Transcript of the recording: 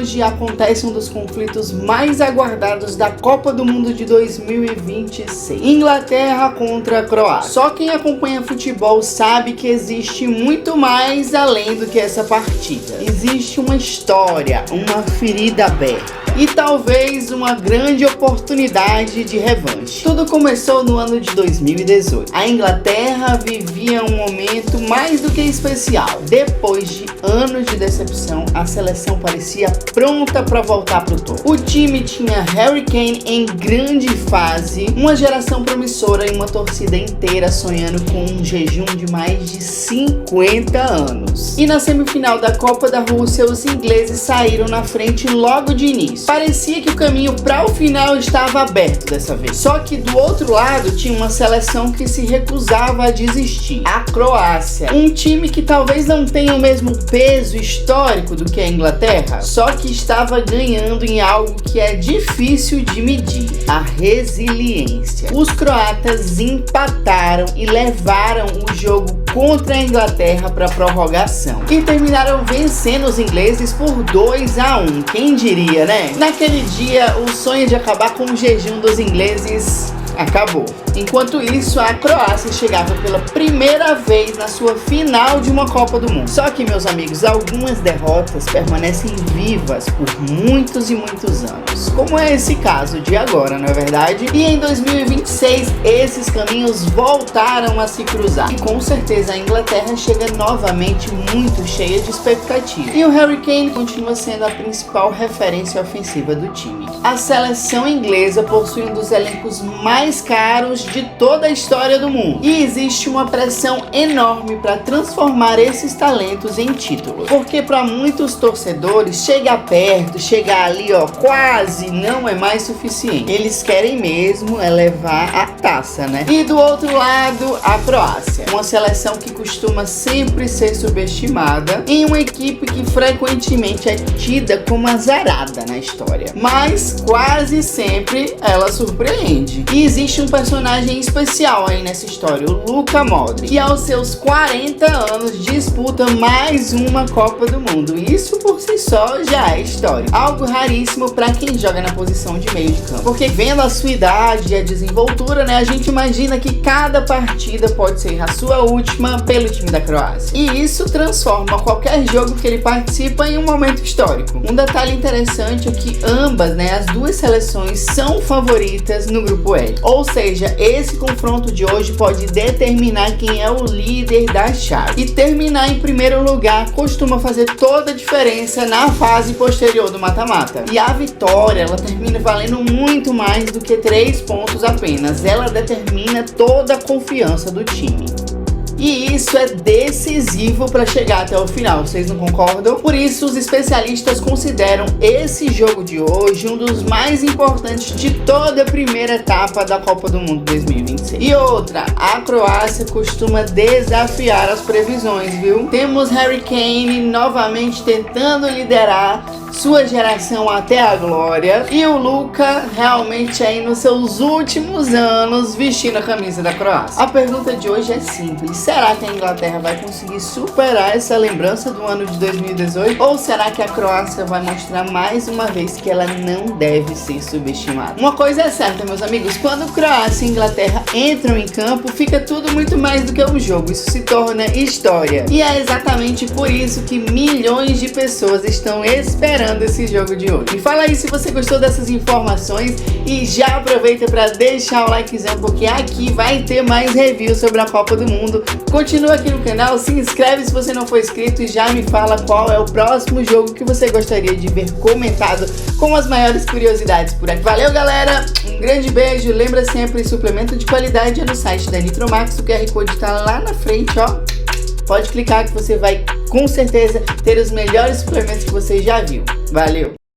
hoje acontece um dos conflitos mais aguardados da Copa do Mundo de 2026. Inglaterra contra a Croácia. Só quem acompanha futebol sabe que existe muito mais além do que essa partida. Existe uma história, uma ferida aberta. E talvez uma grande oportunidade de revanche. Tudo começou no ano de 2018. A Inglaterra vivia um momento mais do que especial. Depois de anos de decepção, a seleção parecia pronta para voltar pro topo. O time tinha Harry Kane em grande fase, uma geração promissora e uma torcida inteira sonhando com um jejum de mais de 50 anos. E na semifinal da Copa da Rússia, os ingleses saíram na frente logo de início. Parecia que o caminho para o final estava aberto dessa vez. Só que do outro lado tinha uma seleção que se recusava a desistir. A Croácia. Um time que talvez não tenha o mesmo peso histórico do que a Inglaterra, só que estava ganhando em algo que é difícil de medir: a resiliência. Os croatas empataram e levaram o jogo contra a Inglaterra para prorrogação e terminaram vencendo os ingleses por 2-1. Quem diria, né? Naquele dia, o sonho de acabar com o jejum dos ingleses acabou. Enquanto isso, a Croácia chegava pela primeira vez na sua final de uma Copa do Mundo. Só que, meus amigos, algumas derrotas permanecem vivas por muitos e muitos anos, como é esse caso de agora, não é verdade? E em 2026, esses caminhos voltaram a se cruzar. E com certeza a Inglaterra chega novamente muito cheia de expectativa. E o Harry Kane continua sendo a principal referência ofensiva do time. A seleção inglesa possui um dos elencos mais caros de toda a história do mundo. E existe uma pressão enorme para transformar esses talentos em títulos. Porque para muitos torcedores, chegar perto, chegar ali, quase não é mais suficiente. Eles querem mesmo levar a taça, né? E do outro lado, a Croácia. Uma seleção que costuma sempre ser subestimada em uma equipe que frequentemente é tida como azarada na história. Mas quase sempre ela surpreende. E existe um personagem especial aí nessa história, o Luka Modric, que aos seus 40 anos disputa mais uma Copa do Mundo. Isso por si só já é história. Algo raríssimo para quem joga na posição de meio de campo. Porque vendo a sua idade e a desenvoltura, né, a gente imagina que cada partida pode ser a sua última pelo time da Croácia. E isso transforma qualquer jogo que ele participa em um momento histórico. Um detalhe interessante é que ambas, né, as duas seleções são favoritas no grupo L. Ou seja, esse confronto de hoje pode determinar quem é o líder da chave. E terminar em primeiro lugar costuma fazer toda a diferença na fase posterior do mata-mata. E a vitória, ela termina valendo muito mais do que 3 pontos apenas. Ela determina toda a confiança do time. E isso é decisivo para chegar até o final, vocês não concordam? Por isso, os especialistas consideram esse jogo de hoje um dos mais importantes de toda a primeira etapa da Copa do Mundo 2026. E outra, a Croácia costuma desafiar as previsões, viu? Temos Harry Kane novamente tentando liderar sua geração até a glória, e o Luka realmente aí nos seus últimos anos vestindo a camisa da Croácia. A pergunta de hoje é simples: será que a Inglaterra vai conseguir superar essa lembrança do ano de 2018? Ou será que a Croácia vai mostrar mais uma vez que ela não deve ser subestimada? Uma coisa é certa, meus amigos: quando Croácia e Inglaterra entram em campo, fica tudo muito mais do que um jogo. Isso se torna história. E é exatamente por isso que milhões de pessoas estão esperando esse jogo de hoje. Me fala aí se você gostou dessas informações e já aproveita para deixar o likezão, porque aqui vai ter mais reviews sobre a Copa do Mundo. Continua aqui no canal, se inscreve se você não for inscrito e já me fala qual é o próximo jogo que você gostaria de ver comentado com as maiores curiosidades por aqui. Valeu, galera! Um grande beijo. Lembra sempre, suplemento de qualidade é no site da Nitromax. O QR Code tá lá na frente, Pode clicar que você vai com certeza ter os melhores suplementos que você já viu. Valeu!